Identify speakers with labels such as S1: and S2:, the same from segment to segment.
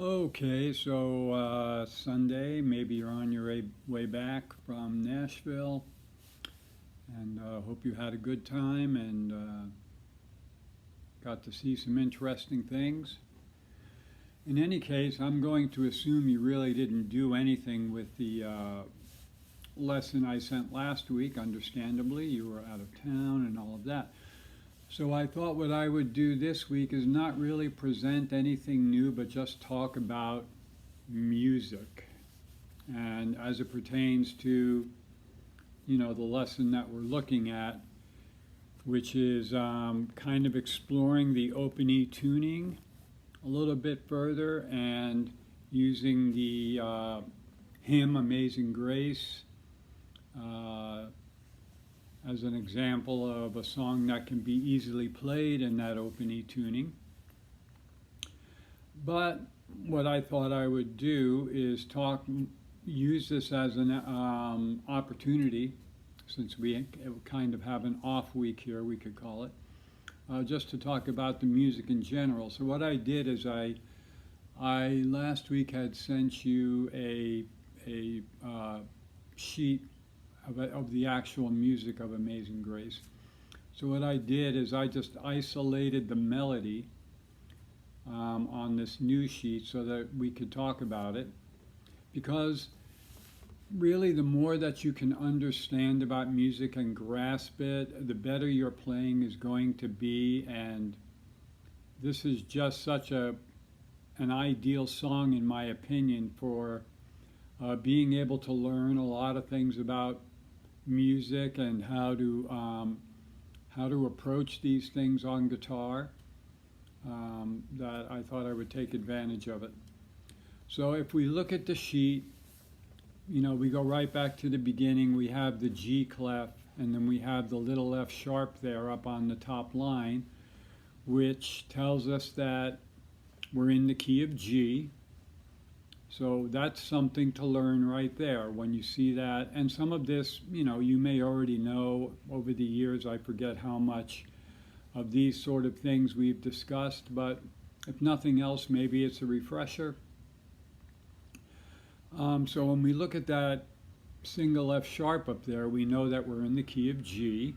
S1: Okay, so Sunday, maybe you're on your way back from Nashville, and hope you had a good time and got to see some interesting things. In any case, I'm going to assume you really didn't do anything with the lesson I sent last week. Understandably, you were out of town and all of that. So I thought what I would do this week is not really present anything new, but just talk about music and as it pertains to the lesson that we're looking at, which is kind of exploring the open E tuning a little bit further and using the hymn Amazing Grace uh, as an example of a song that can be easily played in that open E tuning. But what I thought I would do is use this as an opportunity, since we kind of have an off week here, we could call it, just to talk about the music in general. So what I did is I last week had sent you a sheet of the actual music of Amazing Grace. So what I did is I just isolated the melody on this new sheet so that we could talk about it. Because really, the more that you can understand about music and grasp it, the better your playing is going to be. And this is just such an ideal song, in my opinion, for being able to learn a lot of things about music and how to approach these things on guitar. That I thought I would take advantage of it. So if we look at the sheet, we go right back to the beginning. We have the G clef, and then we have the little F sharp there up on the top line, which tells us that we're in the key of G. So that's something to learn right there when you see that. And some of this, you may already know over the years. I forget how much of these sort of things we've discussed, but if nothing else, maybe it's a refresher. So when we look at that single F sharp up there, we know that we're in the key of G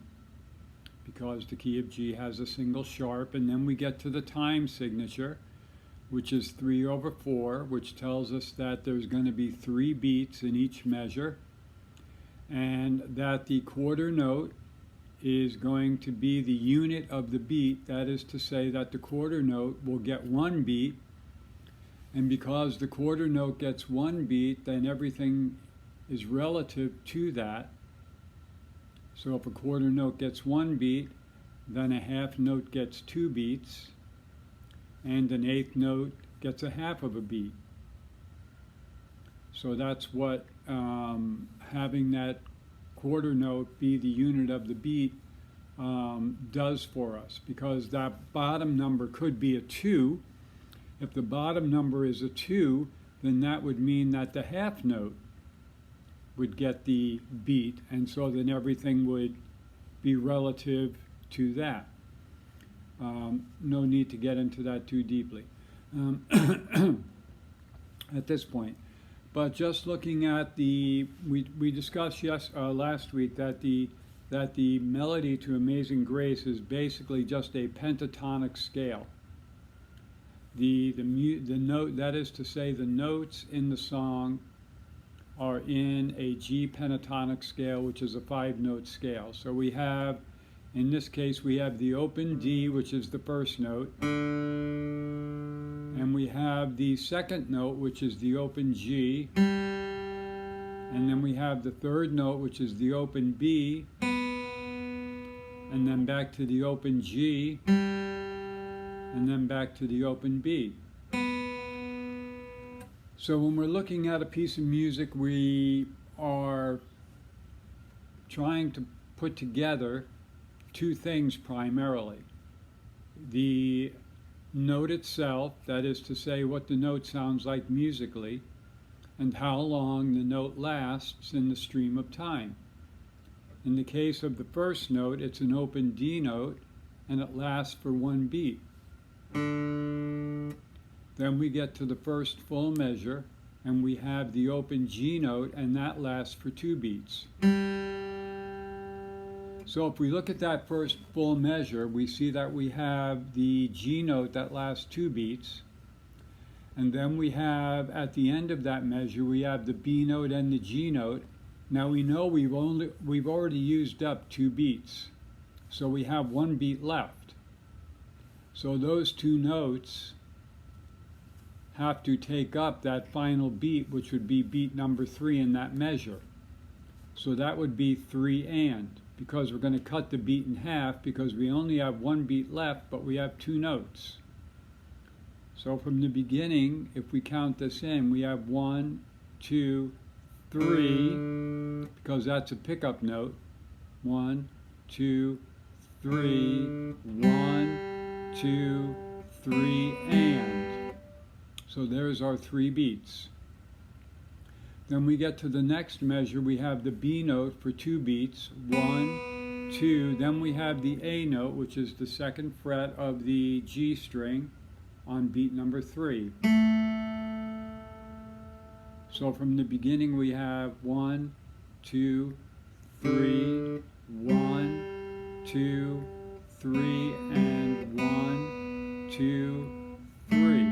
S1: because the key of G has a single sharp, and then we get to the time signature, which is 3/4, which tells us that there's going to be 3 beats in each measure, and that the quarter note is going to be the unit of the beat. That is to say that the quarter note will get 1 beat, and because the quarter note gets 1 beat, then everything is relative to that. So if a quarter note gets 1 beat, then a half note gets 2 beats, and an eighth note gets a half of a beat. So that's what having that quarter note be the unit of the beat does for us, because that bottom number could be a 2. If the bottom number is a 2, then that would mean that the half note would get the beat, and so then everything would be relative to that. No need to get into that too deeply at this point. But just looking at we discussed last week that the melody to Amazing Grace is basically just a pentatonic scale. The note, that is to say, the notes in the song are in a G pentatonic scale, which is a 5-note scale. So we have, in this case, we have the open D, which is the first note, and we have the second note, which is the open G, and then we have the third note, which is the open B, and then back to the open G, and then back to the open B. So when we're looking at a piece of music, we are trying to put together 2 things primarily. The note itself, that is to say what the note sounds like musically, and how long the note lasts in the stream of time. In the case of the first note, it's an open D note, and it lasts for 1 beat. The Then we get to the first full measure, and we have the open G note, and that lasts for 2 beats. So if we look at that first full measure, we see that we have the G note that lasts 2 beats, and then we have, at the end of that measure, we have the B note and the G note. Now we know we've already used up 2 beats, so we have 1 beat left. So those 2 notes have to take up that final beat, which would be beat number 3 in that measure. So that would be 3 and, because we're going to cut the beat in half because we only have 1 beat left, but we have 2 notes. So from the beginning, if we count this in, we have 1, 2, 3, because that's a pickup note. 1, 2, 3, 1, 2, 3, and. So there's our 3 beats. Then we get to the next measure, we have the B note for 2 beats, 1, 2, then we have the A note, which is the 2nd fret of the G string on beat number 3. So from the beginning we have 1, 2, 3, 1, 2, 3, and 1, 2, 3.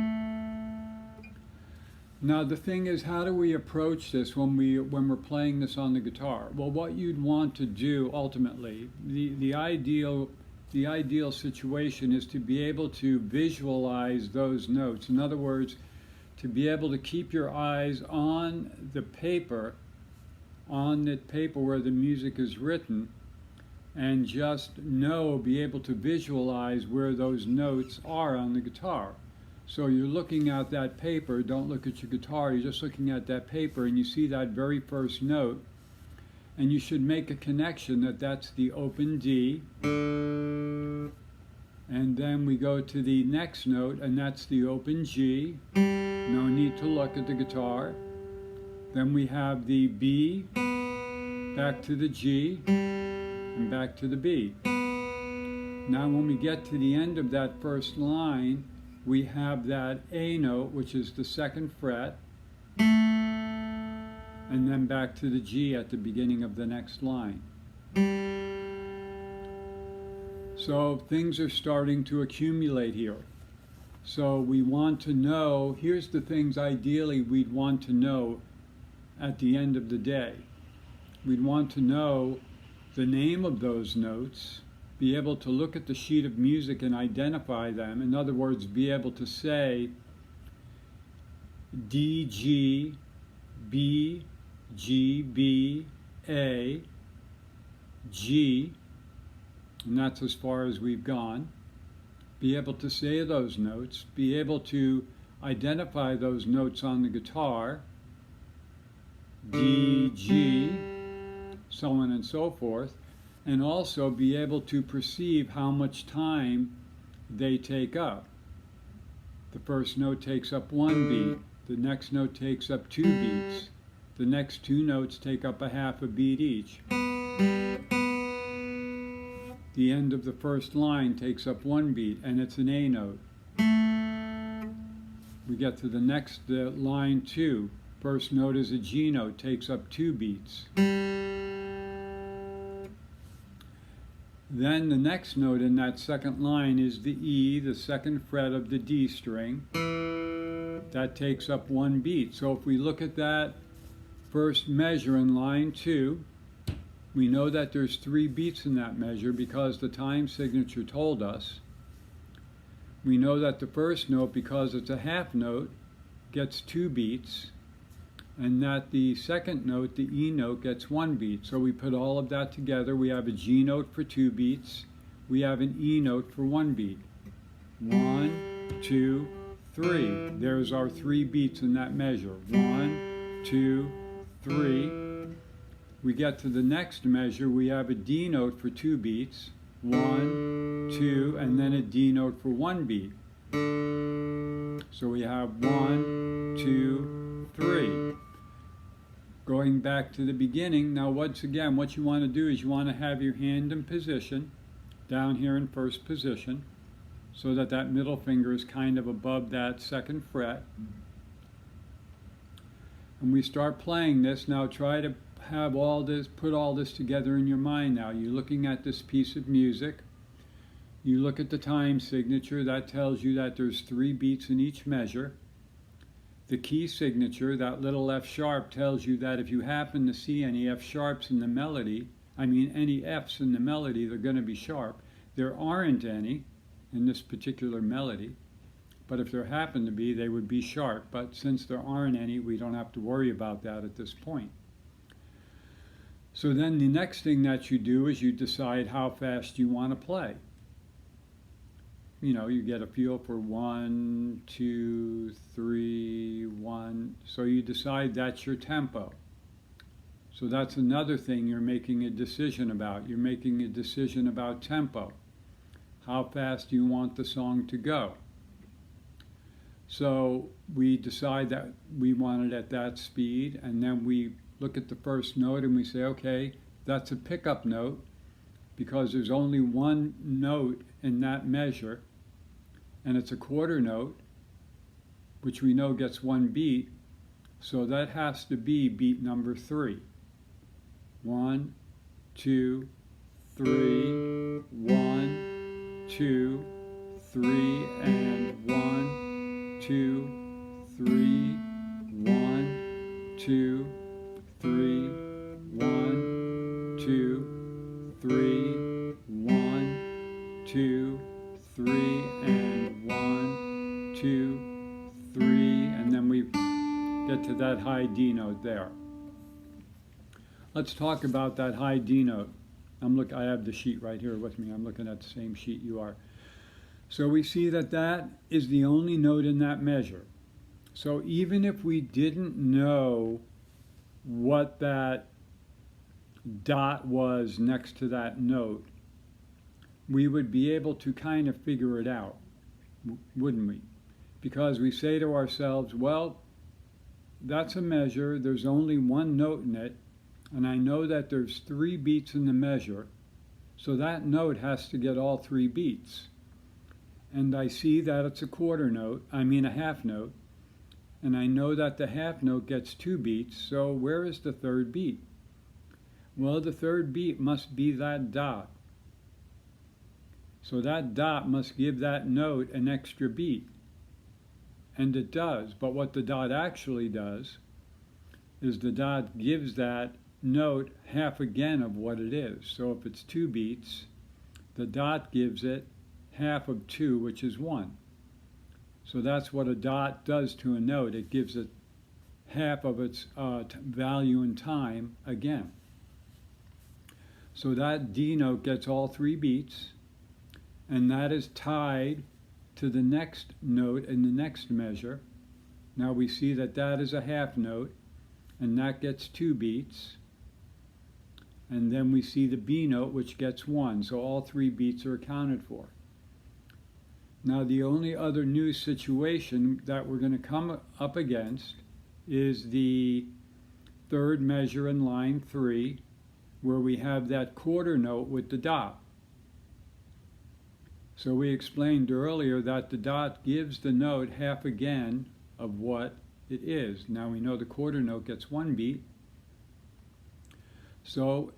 S1: Now the thing is, how do we approach this when we're playing this on the guitar? Well, what you'd want to do ultimately, the ideal situation is to be able to visualize those notes. In other words, to be able to keep your eyes on the paper where the music is written, and just be able to visualize where those notes are on the guitar. So you're looking at that paper, don't look at your guitar, you're just looking at that paper and you see that very first note, and you should make a connection that that's the open D, and then we go to the next note and that's the open G. No need to look at the guitar. Then we have the B, back to the G, and back to the B. Now when we get to the end of that first line, we have that A note, which is the 2nd fret, and then back to the G at the beginning of the next line. So things are starting to accumulate here. So we want to know, here's the things ideally we'd want to know at the end of the day. We'd want to know the name of those notes, be able to look at the sheet of music and identify them. In other words, be able to say D, G, B, G, B, A, G, and that's as far as we've gone. Be able to say those notes, be able to identify those notes on the guitar, D, G, so on and so forth, and also be able to perceive how much time they take up. The first note takes up 1 beat, the next note takes up 2 beats, the next 2 notes take up a half a beat each. The end of the first line takes up 1 beat, and it's an A note. We get to the next line 2. First note is a G note, takes up 2 beats. Then the next note in that second line is the E, the 2nd fret of the D string. That takes up 1 beat. So if we look at that first measure in line 2, we know that there's 3 beats in that measure because the time signature told us. We know that the first note, because it's a half note, gets 2 beats, and that the second note, the E note, gets 1 beat. So we put all of that together. We have a G note for 2 beats. We have an E note for 1 beat. 1, 2, 3. There's our 3 beats in that measure. 1, 2, 3. We get to the next measure. We have a D note for 2 beats. 1, 2, and then a D note for 1 beat. So we have 1, 2, 3. Going back to the beginning, now once again, what you want to do is you want to have your hand in position, down here in first position. so that that middle finger is kind of above that second fret. And we start playing this. Now try to have all this, put all this together in your mind now. You're looking at this piece of music. You look at the time signature. That tells you that there's 3 beats in each measure. The key signature, that little F sharp, tells you that if you happen to see any F sharps in the melody, any Fs in the melody, they're going to be sharp. There aren't any in this particular melody, but if there happen to be, they would be sharp. But since there aren't any, we don't have to worry about that at this point. So then the next thing that you do is you decide how fast you want to play. You get a feel for 1, 2, 3, 1. So you decide that's your tempo. So that's another thing you're making a decision about. You're making a decision about tempo. How fast do you want the song to go? So we decide that we want it at that speed, and then we look at the first note and we say, okay, that's a pickup note because there's only one note in that measure, and it's a quarter note, which we know gets 1 beat, so that has to be beat number 3. 1, 2, 3, 1, 2, 3, and 1, 2, 3, 1, 2, 3, 1, 2, 3, 1, 2, 3, and 1, 2, 3, and then we get to that high D note there. Let's talk about that high D note. I have the sheet right here with me. I'm looking at the same sheet you are. So we see that that is the only note in that measure. So even if we didn't know what that dot was next to that note, we would be able to kind of figure it out, wouldn't we? Because we say to ourselves, well, that's a measure, there's only one note in it, and I know that there's 3 beats in the measure, so that note has to get all 3 beats. And I see that it's a half note, and I know that the half note gets 2 beats, so where is the 3rd beat? Well, the 3rd beat must be that dot. So that dot must give that note an extra beat. And it does, but what the dot actually does is the dot gives that note half again of what it is. So if it's 2 beats, the dot gives it half of 2, which is 1. So that's what a dot does to a note. It gives it half of its value in time again. So that D note gets all 3 beats, and that is tied to the next note in the next measure. Now we see that that is a half note, and that gets 2 beats. And then we see the B note, which gets 1, so all 3 beats are accounted for. Now the only other new situation that we're going to come up against is the 3rd measure in line 3, where we have that quarter note with the dot. So we explained earlier that the dot gives the note half again of what it is. Now we know the quarter note gets 1 beat. So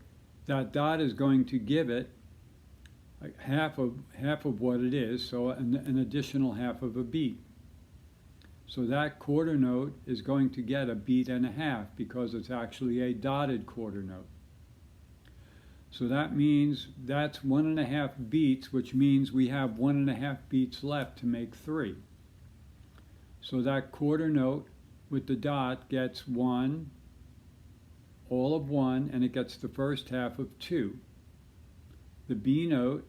S1: that dot is going to give it half of what it is, so an additional half of a beat. So that quarter note is going to get a beat and a half because it's actually a dotted quarter note. So that means that's 1.5 beats, which means we have 1.5 beats left to make 3. So that quarter note with the dot gets 1, all of 1, and it gets the first half of 2. The B note,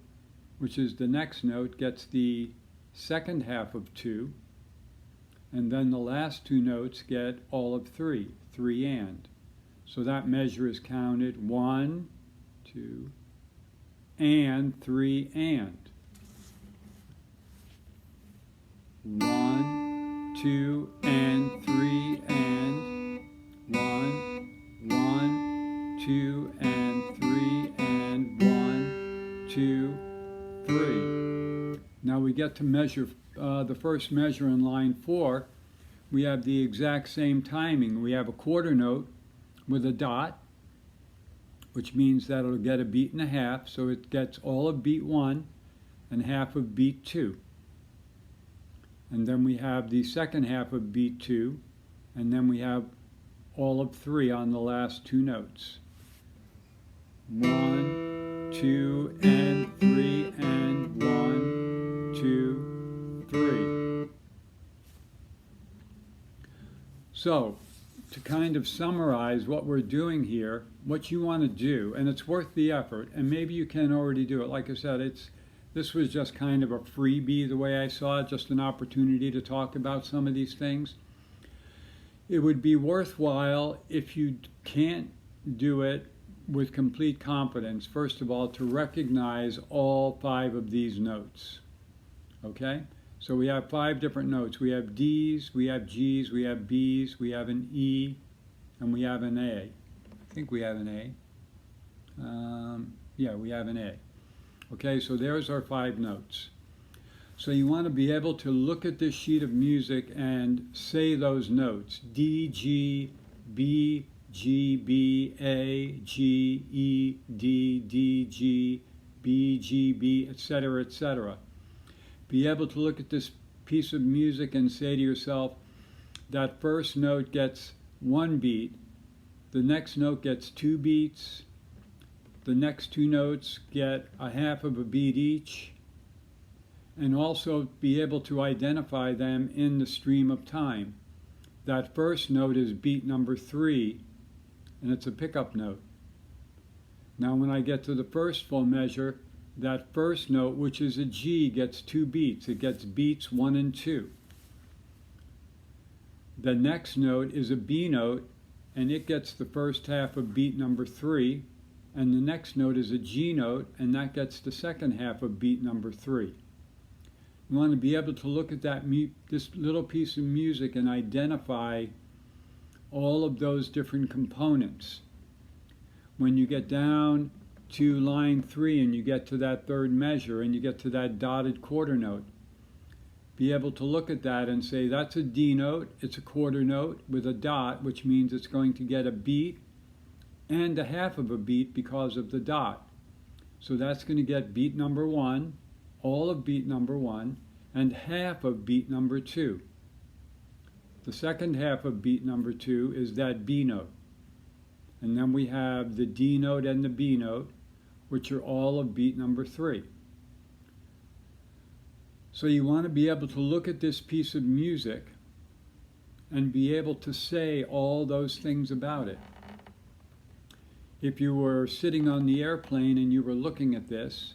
S1: which is the next note, gets the second half of 2, and then the last 2 notes get all of 3 and. So that measure is counted 1, 2, and 3 and. 1, 2, and 3 and. 1, 1, 2, and 3 and. 1, 2, 3. Now we we get to measure the first measure in line 4, we have the exact same timing. We have a quarter note with a dot, which means that it'll get a beat and a half, so it gets all of beat 1 and half of beat 2. And then we have the second half of beat 2, and then we have all of 3 on the last 2 notes. 1, 2, and 3, and 1, 2, 3. So, to kind of summarize what we're doing here, what you want to do, and it's worth the effort, and maybe you can already do it. Like I said, this was just kind of a freebie the way I saw it, just an opportunity to talk about some of these things. It would be worthwhile, if you can't do it with complete confidence, first of all, to recognize all 5 of these notes. Okay? So we have 5 different notes. We have D's, we have G's, we have B's, we have an E, and we have an A. I think we have an A. Yeah, we have an A. Okay, so there's our 5 notes. So you want to be able to look at this sheet of music and say those notes. D, G, B, G, B, A, G, E, D, D, G, B, G, B, etc., etc. Be able to look at this piece of music and say to yourself, that first note gets 1 beat, the next note gets 2 beats, the next 2 notes get a half of a beat each, and also be able to identify them in the stream of time. That first note is beat number 3, and it's a pickup note. Now when I get to the first full measure, that first note, which is a G, gets 2 beats. It gets beats 1 and 2. The next note is a B note, and it gets the first half of beat number 3. And the next note is a G note, and that gets the second half of beat number 3. You want to be able to look at this little piece of music and identify all of those different components. When you get down to line 3 and you get to that third measure and you get to that dotted quarter note, be able to look at that and say that's a D note, it's a quarter note with a dot, which means it's going to get a beat and a half of a beat because of the dot. So that's going to get beat number 1, all of beat number 1, and half of beat number 2. The second half of beat number 2 is that B note. And then we have the D note and the B note, which are all of beat number 3. So you want to be able to look at this piece of music and be able to say all those things about it. If you were sitting on the airplane and you were looking at this,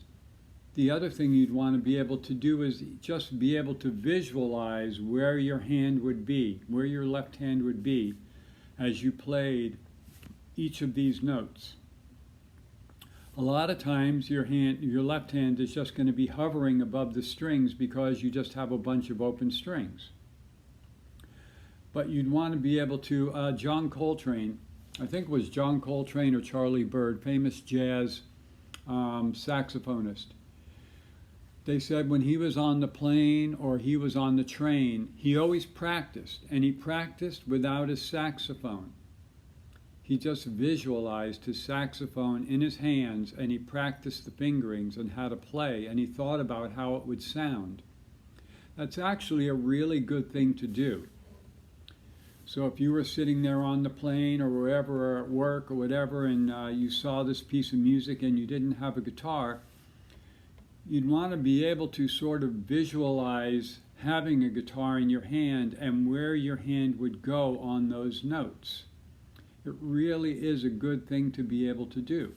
S1: the other thing you'd want to be able to do is just be able to visualize where your hand would be, where your left hand would be as you played each of these notes. A lot of times your left hand is just going to be hovering above the strings because you just have a bunch of open strings. But you'd want to be able to, John Coltrane, I think it was John Coltrane or Charlie Bird, famous jazz saxophonist. They said when he was on the plane or he was on the train, he always practiced, and he practiced without his saxophone. He just visualized his saxophone in his hands, and he practiced the fingerings and how to play, and he thought about how it would sound. That's actually a really good thing to do. So if you were sitting there on the plane or wherever, or at work or whatever, and you saw this piece of music and you didn't have a guitar, you'd want to be able to sort of visualize having a guitar in your hand and where your hand would go on those notes. It really is a good thing to be able to do.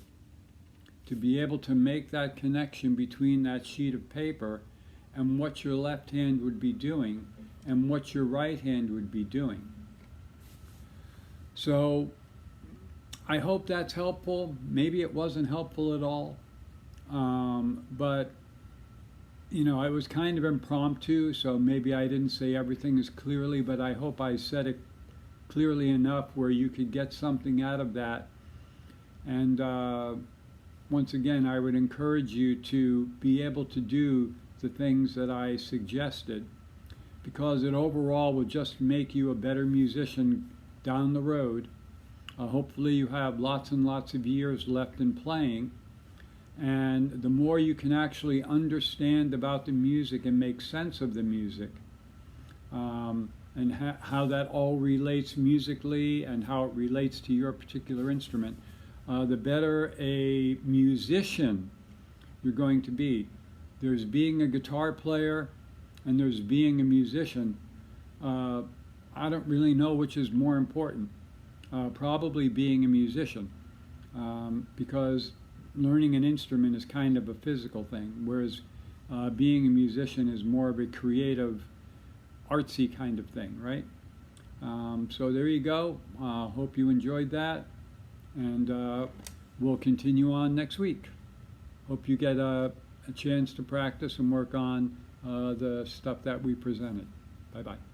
S1: To be able to make that connection between that sheet of paper and what your left hand would be doing and what your right hand would be doing. So I hope that's helpful. Maybe it wasn't helpful at all. But you know, it was kind of impromptu, so maybe I didn't say everything as clearly, but I hope I said it clearly enough where you could get something out of that. And once again, I would encourage you to be able to do the things that I suggested, because it overall will just make you a better musician down the road. Hopefully you have lots and lots of years left in playing, and the more you can actually understand about the music and make sense of the music, and how that all relates musically and how it relates to your particular instrument, the better a musician you're going to be. There's being a guitar player and there's being a musician. I don't really know which is more important. Probably being a musician, because learning an instrument is kind of a physical thing, whereas being a musician is more of a creative, artsy kind of thing, right? So there you go. Hope you enjoyed that, and we'll continue on next week. Hope you get a chance to practice and work on the stuff that we presented. Bye-bye.